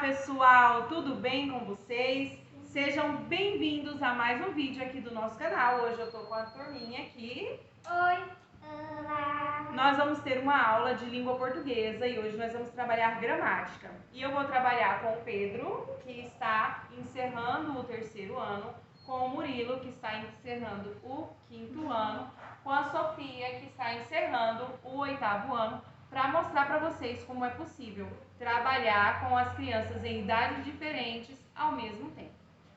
pessoal, tudo bem com vocês? Sejam bem-vindos a mais um vídeo aqui do nosso canal. Hoje eu tô com a turminha aqui. Oi! Olá! Nós vamos ter uma aula de língua portuguesa e hoje nós vamos trabalhar gramática. E eu vou trabalhar com o Pedro, que está encerrando o 3º ano, com o Murilo, que está encerrando o 5º ano, com a Sofia, que está encerrando o 8º ano, para mostrar para vocês como é possível trabalhar com as crianças em idades diferentes ao mesmo tempo.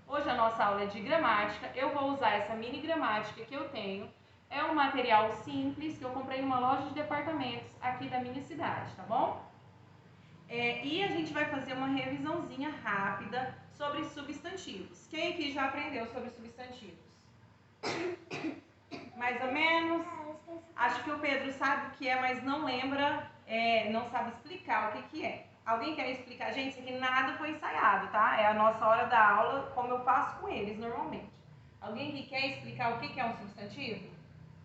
Hoje a nossa aula é de gramática. Eu vou usar essa mini gramática que eu tenho. É um material simples que eu comprei em uma loja de departamentos aqui da minha cidade, tá bom? E a gente vai fazer uma revisãozinha rápida sobre substantivos. Quem aqui já aprendeu sobre substantivos? Mais ou menos? Acho que o Pedro sabe o que é, mas não lembra, não sabe explicar o que é. Alguém quer explicar? Gente, isso aqui nada foi ensaiado, tá? É a nossa hora da aula, como eu faço com eles normalmente. Alguém que quer explicar o que é um substantivo?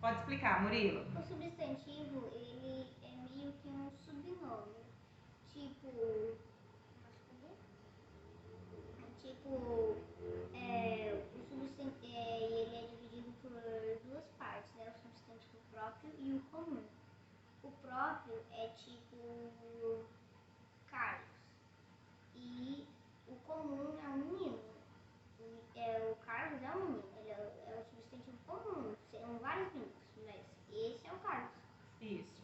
Pode explicar, Murilo. O substantivo, ele é meio que um subnome. Ele é dividido por duas partes, né? O substantivo próprio e o comum. O próprio é tipo Carlos. E o comum é o menino. O Carlos é o menino. Ele é o substantivo comum. São vários meninos, mas esse é o Carlos. Isso.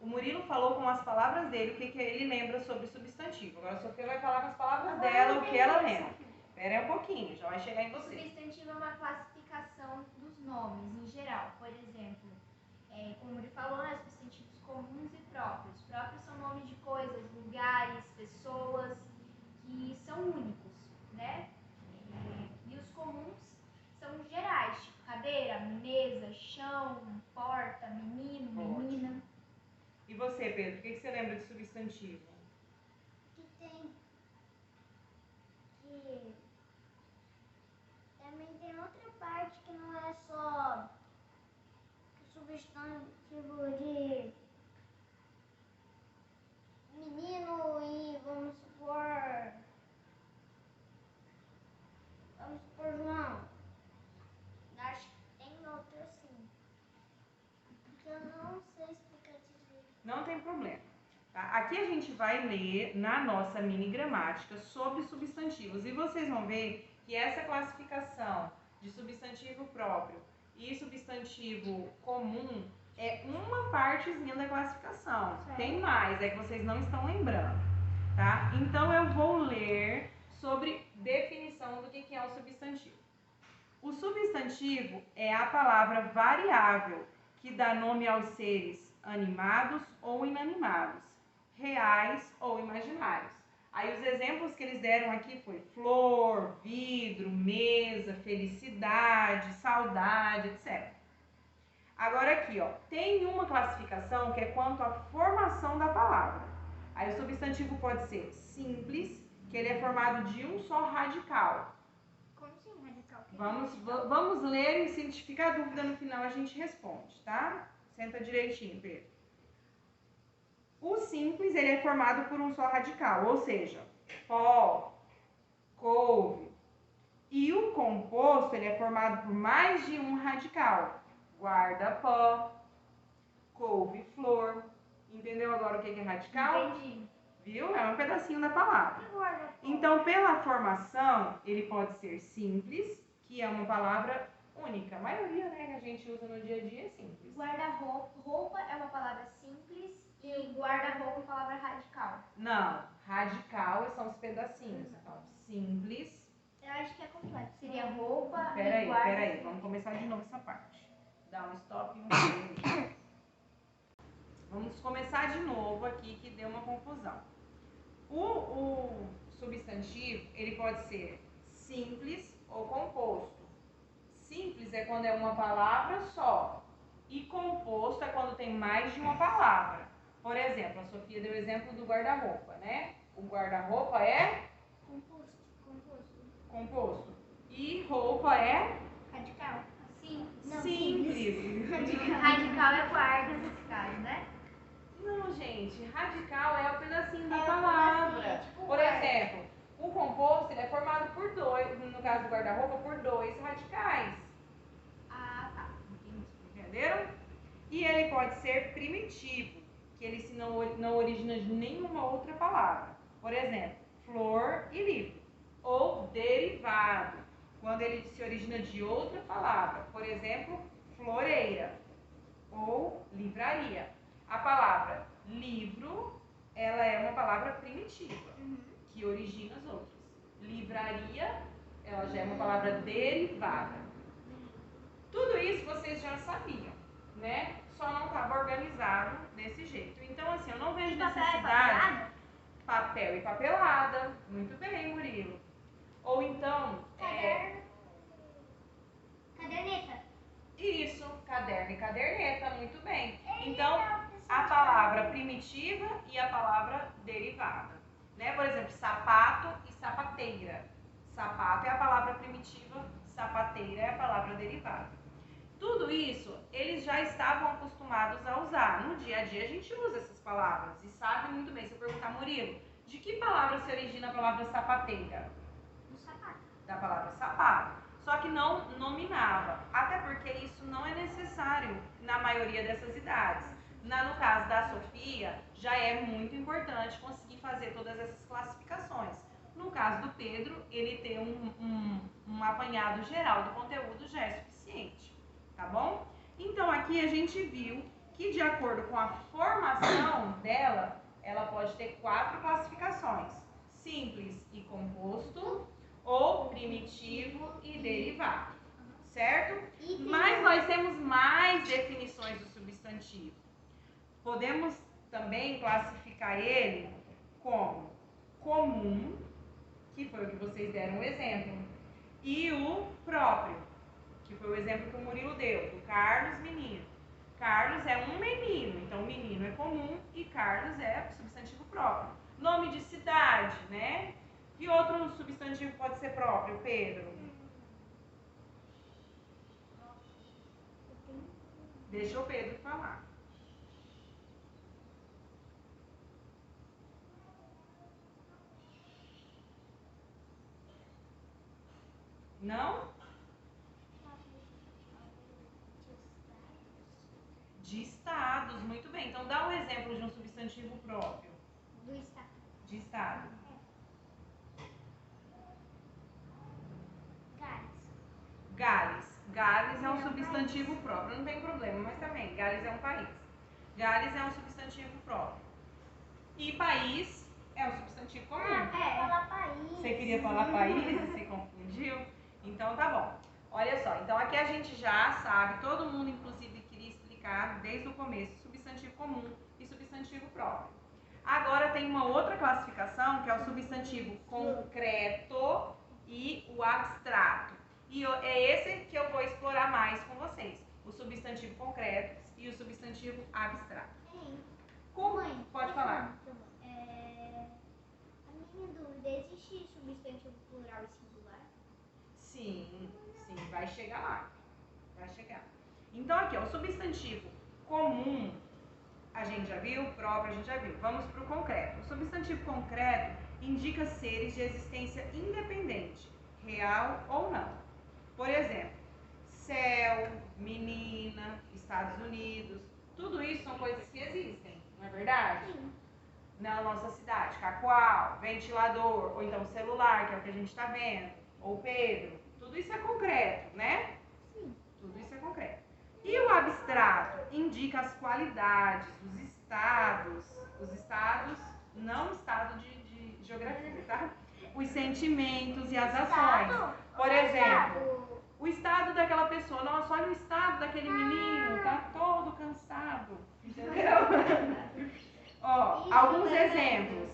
O Murilo falou com as palavras dele o que ele lembra sobre substantivo. Agora a Sofia vai falar com as palavras dela o que ela lembra. Espera aí um pouquinho, já vai chegar em você. Substantivo é uma classificação dos nomes em geral. Por exemplo, como ele falou, né, substantivos comuns e próprios. Próprios são nomes de coisas, lugares, pessoas que são únicos, né? E os comuns são gerais, tipo cadeira, mesa, chão, porta, menino, menina. E você, Pedro, o que você lembra de substantivo? Também tem outra parte que não é só substantivo de menino e vamos supor João. Acho que tem outra sim. Porque eu não sei explicar direito. Não tem problema. Tá? Aqui a gente vai ler na nossa mini gramática sobre substantivos. E vocês vão ver que essa classificação de substantivo próprio e substantivo comum é uma partezinha da classificação. Certo. Tem mais, é que vocês não estão lembrando. Tá? Então eu vou ler sobre definição do que é um substantivo. O substantivo é a palavra variável que dá nome aos seres animados ou inanimados, reais ou imaginários. Aí os exemplos que eles deram aqui foi flor, vidro, mesa, felicidade, saudade, etc. Agora aqui, ó, tem uma classificação que é quanto à formação da palavra. Aí o substantivo pode ser simples, que ele é formado de um só radical. Como assim, radical? Vamos ler e se tiver dúvida no final a gente responde, tá? Senta direitinho, Pedro. O simples, ele é formado por um só radical, ou seja, pó, couve. E o composto, ele é formado por mais de um radical. Guarda-pó, couve-flor. Entendeu agora o que é radical? Entendi. Viu? É um pedacinho da palavra. Então, pela formação, ele pode ser simples, que é uma palavra única. A maioria, né, que a gente usa no dia a dia é simples. Guarda-roupa é uma palavra simples e guarda-roupa é uma palavra radical. Não, radical são os pedacinhos. Então, simples. Eu acho que é completo. Seria roupa Peraí, e guarda. vamos começar de novo essa parte. Dá um stop e um play. Vamos começar de novo aqui, que deu uma confusão. O substantivo, ele pode ser simples ou composto. Simples é quando é uma palavra só. E composto é quando tem mais de uma palavra. Por exemplo, a Sofia deu o exemplo do guarda-roupa, né? O guarda-roupa é composto. E roupa é Radical. simples. Radical é guarda nesse caso, né? Não, gente, radical é o pedacinho da É o palavra. pedacinho, é tipo Por guarda. exemplo, guarda-roupa por 2 radicais. Ah, tá. Entenderam? E ele pode ser primitivo, que ele se não origina de nenhuma outra palavra. Por exemplo, flor e livro. Ou derivado, quando ele se origina de outra palavra. Por exemplo, floreira ou livraria. A palavra livro, ela é uma palavra primitiva, que origina as outras. Livraria, ela já é uma palavra derivada. Tudo isso vocês já sabiam, né? Só não estava organizado desse jeito. Então, assim, eu não vejo necessidade. Papel e papelada. Muito bem, Murilo. Ou então... Caderneta. Isso, caderno e caderneta. Muito bem. Então, a palavra primitiva e a palavra derivada. Né? Por exemplo, sapato e sapateira. Sapato é a palavra primitiva, sapateira é a palavra derivada. Tudo isso, eles já estavam acostumados a usar. No dia a dia, a gente usa essas palavras e sabe muito bem. Se eu perguntar, Murilo, de que palavra se origina a palavra sapateira? Do sapato. Da palavra sapato. Só que não nominava, até porque isso não é necessário na maioria dessas idades. No caso da Sofia, já é muito importante conseguir fazer todas essas classificações. No caso do Pedro, ele ter um apanhado geral do conteúdo já é suficiente, tá bom? Então aqui a gente viu que de acordo com a formação dela, ela pode ter 4 classificações: simples e composto, ou primitivo e derivado, certo? Mas nós temos mais definições do substantivo. Podemos também classificar ele como comum, que foi o que vocês deram o exemplo, e o próprio, que foi o exemplo que o Murilo deu, do Carlos menino. Carlos é um menino, então menino é comum e Carlos é substantivo próprio. Nome de cidade, né? Que outro substantivo pode ser próprio, Pedro? Deixa o Pedro falar. Não? De estados, muito bem. Então dá um exemplo de um substantivo próprio. Do estado. De estado. Gales. Gales é um substantivo próprio. Não tem problema, mas também, Gales é um país. Gales é um substantivo próprio. E país é um substantivo comum. Falar país. Você queria falar país e se confundiu? Então tá bom. Olha só, então aqui a gente já sabe, todo mundo inclusive queria explicar desde o começo, substantivo comum e substantivo próprio. Agora tem uma outra classificação que é o substantivo concreto e o abstrato. E é esse que eu vou explorar mais com vocês, o substantivo concreto e o substantivo abstrato. Mãe, Pode falar. A minha dúvida, existe substantivo plural e singular? Sim, vai chegar lá. Vai chegar. Então aqui, ó, o substantivo comum, a gente já viu, próprio a gente já viu. Vamos para o concreto. O substantivo concreto indica seres de existência independente, real ou não. Por exemplo, céu, menina, Estados Unidos, tudo isso são coisas que existem, não é verdade? Sim. Na nossa cidade, Cacoal, ventilador, ou então celular, que é o que a gente está vendo, ou Pedro, tudo isso é concreto, né? Sim. Tudo isso é concreto. E o abstrato indica as qualidades, os estados, não estado de geografia, tá? Os sentimentos e as ações. Por exemplo, o estado daquela pessoa, nossa, olha o estado daquele menino, tá todo cansado, entendeu? Ó, alguns exemplos: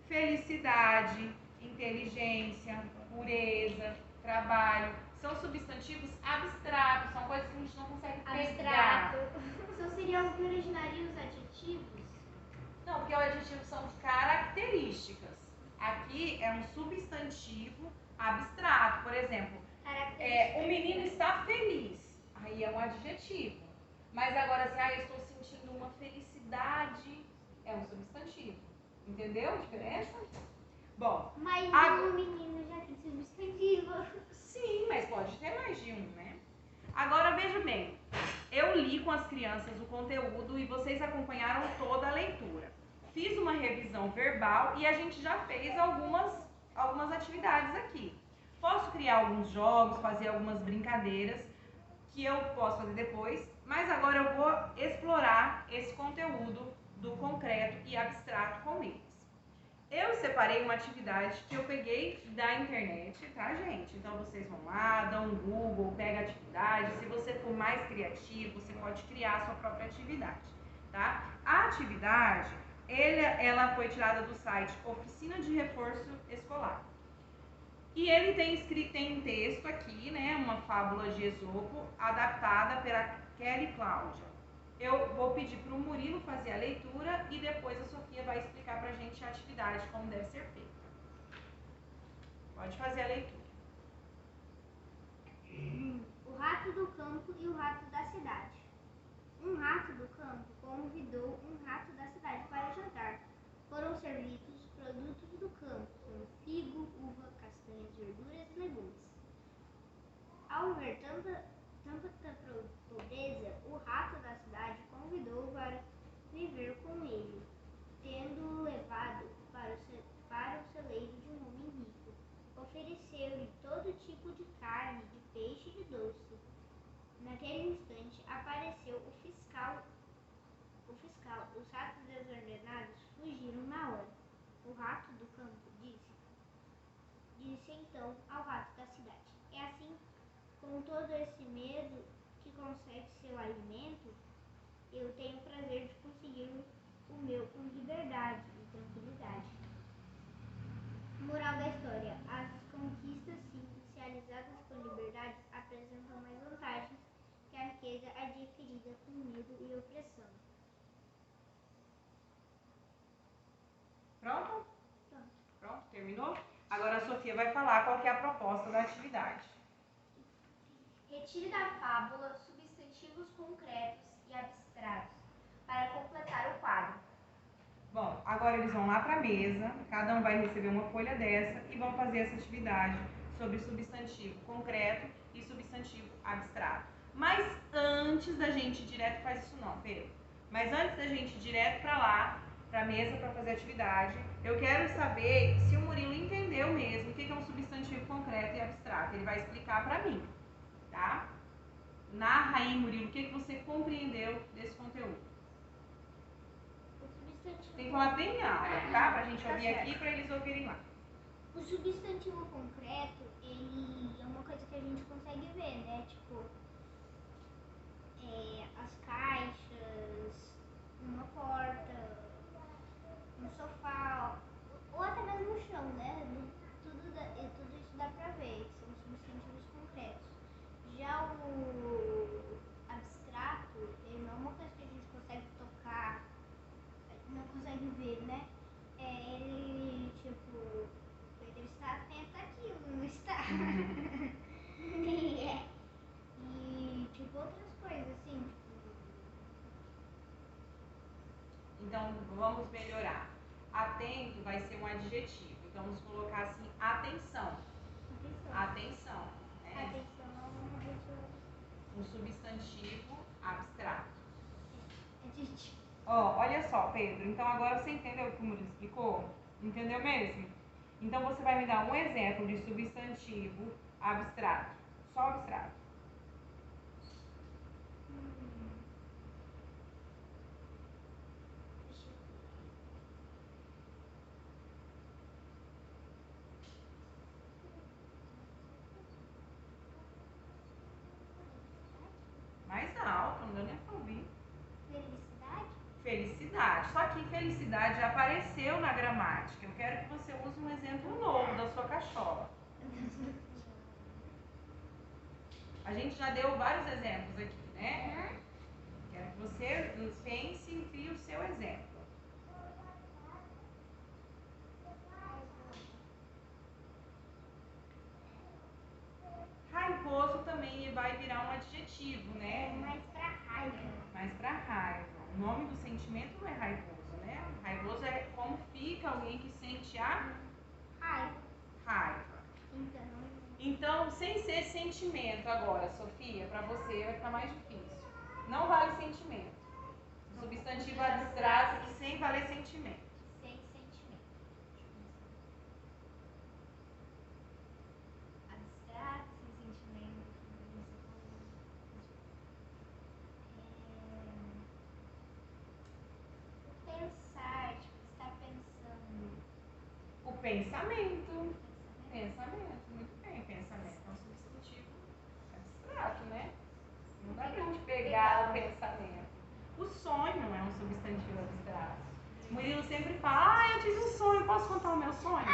felicidade, inteligência, pureza, trabalho. São substantivos abstratos, são coisas que a gente não consegue pegar. Então seria o que originaria os adjetivos? Não, porque os adjetivos são características. Aqui é um substantivo abstrato. Por exemplo, o menino está feliz. Aí é um adjetivo. Mas agora, assim, eu estou sentindo uma felicidade, é um substantivo. Entendeu a diferença? Bom, mas o menino já tem substantivo. Sim, Sim, mas pode ter mais de um, né? Agora veja bem, eu li com as crianças o conteúdo e vocês acompanharam toda a leitura. Fiz uma revisão verbal e a gente já fez algumas atividades aqui. Posso criar alguns jogos, fazer algumas brincadeiras que eu posso fazer depois, mas agora eu vou explorar esse conteúdo do concreto e abstrato com eles. Eu separei uma atividade que eu peguei da internet, tá, gente? Então vocês vão lá, dão um Google, pega a atividade. Se você for mais criativo, você pode criar a sua própria atividade, tá? A atividade, ela foi tirada do site Oficina de Reforço Escolar. E ele tem um texto aqui, né, uma fábula de Esopo, adaptada pela Kelly Cláudia. Eu vou pedir para o Murilo fazer a leitura e depois a Sofia vai explicar para a gente a atividade, como deve ser feita. Pode fazer a leitura. O rato do campo e o rato da cidade. Um rato do campo convidou um rato da cidade para jantar. Foram servidos produtos do campo, como figo, uva, castanhas, verduras e legumes. Ao ver tanta pobreza, o rato da cidade convidou para viver com ele, tendo levado para o celeiro de um homem rico. Ofereceu-lhe todo tipo de carne, de peixe e de doce. Naquele instante apareceu o fiscal. Os ratos desordenados fugiram na hora. O rato do campo disse então ao rato da cidade: é assim, com todo esse medo que consegue seu alimento, eu tenho o prazer de conseguir o meu com liberdade e tranquilidade. Moral da história: as conquistas inicializadas com liberdade apresentam mais vantagens que a riqueza adquirida com medo e opressão. Pronto? Pronto, terminou? Agora a Sofia vai falar qual que é a proposta da atividade. Retire da fábula substantivos concretos e abstratos para completar o quadro. Bom, agora eles vão lá para a mesa, cada um vai receber uma folha dessa e vão fazer essa atividade sobre substantivo concreto e substantivo abstrato. Mas antes da gente ir direto, faz isso não, Pedro. Mas antes da gente ir direto para lá, para a mesa para fazer a atividade, eu quero saber se o Murilo entendeu mesmo o que é um substantivo concreto e abstrato. Ele vai explicar para mim, tá? Narra aí, Murilo, o que você compreendeu desse conteúdo. Tem que falar bem alto, tá? Pra gente ouvir aqui e pra eles ouvirem lá. O substantivo concreto, ele é uma coisa que a gente consegue ver, né? Tipo, as caixas, uma porta, um sofá, ou até mesmo o chão, né? Tudo isso dá pra ver, que são substantivos concretos. Já o abstrato, ele não é uma coisa que a gente consegue tocar, não consegue ver, né? Ele, tipo, Pedro está atento aqui, não está? E, tipo, outras coisas, assim, tipo... Então, vamos melhorar. Atento vai ser um adjetivo. Então, vamos colocar assim, atenção. Atenção. Né? Atenção é um adjetivo. Um substantivo abstrato. Adjetivo. Ó, olha só, Pedro. Então, agora você entendeu o que o Murilo explicou? Entendeu mesmo? Então, você vai me dar um exemplo de substantivo abstrato. Só abstrato. Mais alto, não deu nem pra ouvir. Felicidade? Felicidade. Só que felicidade já apareceu na gramática. Eu quero que você use um exemplo novo da sua cachola. A gente já deu vários exemplos aqui, né? Quero que você pense e crie o seu exemplo. Raivoso também vai virar um adjetivo, né? Mais pra raiva. Mais pra raiva. O nome do sentimento não é raivoso, né? Raivoso é como fica alguém que sente a Raiva. raiva. Então, Então, sem ser sentimento agora, Sofia, para você vai ficar mais difícil. Não vale sentimento. Substantivo abstrato sem valer sentimento. Sem sentimento. Abstrato, sem sentimento. Pensar, tipo, estar pensando. O pensamento. Pensamento, muito bem, pensamento é um substantivo abstrato, né? Não dá pra gente pegar o pensamento. O sonho é um substantivo abstrato. O Murilo sempre fala, eu tive um sonho, posso contar o meu sonho?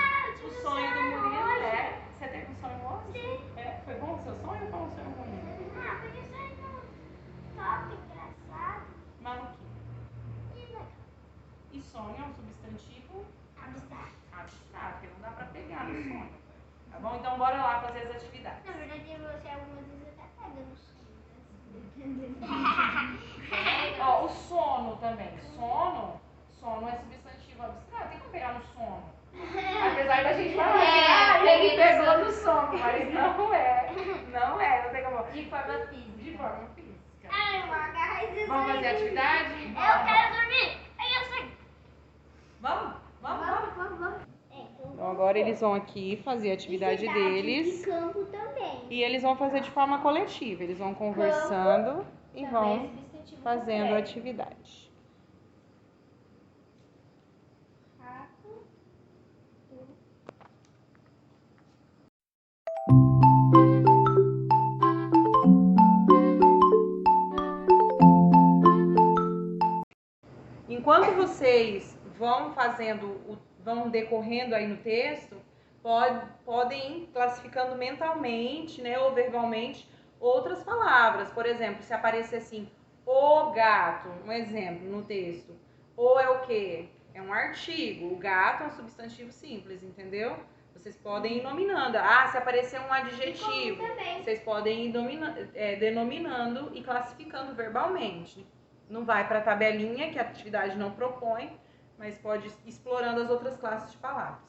O sonho do Murilo é... Você teve um sonho hoje? Sim. É? Foi bom o seu sonho ou foi um sonho ruim? Porque sonho top, engraçado Maluquinho. e legal. E sonho é um substantivo Abstrato. abstrato, porque não dá pra pegar no sonho. Tá bom? Então bora lá fazer as atividades. Na verdade, você algumas vezes até pega no sonho. Ó, o sono também. Sono é substantivo abstrato. Tem como pegar no sono. Apesar da gente falar assim, ele pegou no sono, mas não é. Não tem como. De forma física. De forma física. Ai, eu agarro isso. Vamos fazer a atividade? Eu quero dormir. Eu sei. Vamos. Vamos. Então agora eles vão aqui fazer a atividade deles. E campo também. E eles vão fazer de forma coletiva. Eles vão conversando e Também vão é substantivo fazendo a completo. atividade. Rato. Enquanto vocês vão decorrendo aí no texto, podem ir classificando mentalmente, né, ou verbalmente outras palavras. Por exemplo, se aparecer assim, o gato, um exemplo no texto. O é o quê? É um artigo. O gato é um substantivo simples, entendeu? Vocês podem ir nominando. Ah, se aparecer um adjetivo, vocês podem ir denominando e classificando verbalmente. Não vai para a tabelinha, que a atividade não propõe, mas pode ir explorando as outras classes de palavras.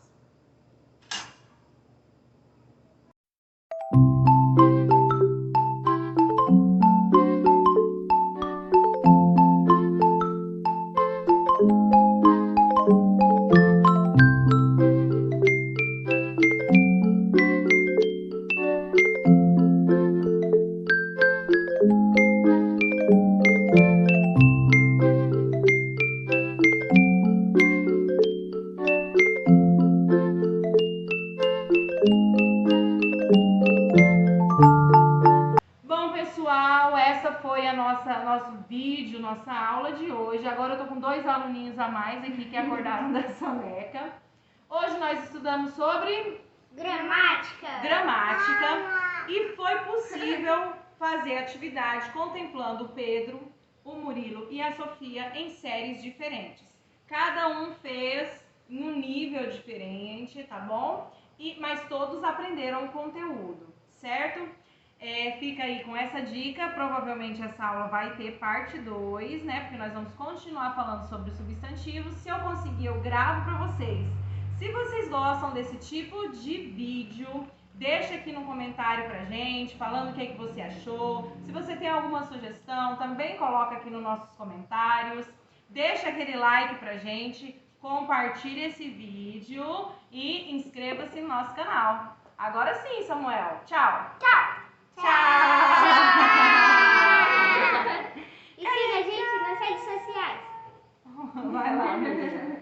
Bom, pessoal, essa foi nosso vídeo, nossa aula de hoje. Agora eu tô com 2 aluninhos a mais aqui que acordaram da soneca. Hoje nós estudamos sobre Gramática. E foi possível fazer atividade contemplando o Pedro, o Murilo e a Sofia em séries diferentes. Cada um fez em um nível diferente, tá bom? Mas todos aprenderam o conteúdo, certo? Fica aí com essa dica, provavelmente essa aula vai ter parte 2, né? Porque nós vamos continuar falando sobre os substantivos. Se eu conseguir, eu gravo para vocês. Se vocês gostam desse tipo de vídeo, deixa aqui no comentário pra gente, falando o que você achou. Se você tem alguma sugestão, também coloca aqui nos nossos comentários. Deixa aquele like pra gente, compartilhe esse vídeo e inscreva-se no nosso canal. Agora sim, Samuel. Tchau! E siga a gente nas redes sociais. Vai lá, meu Deus.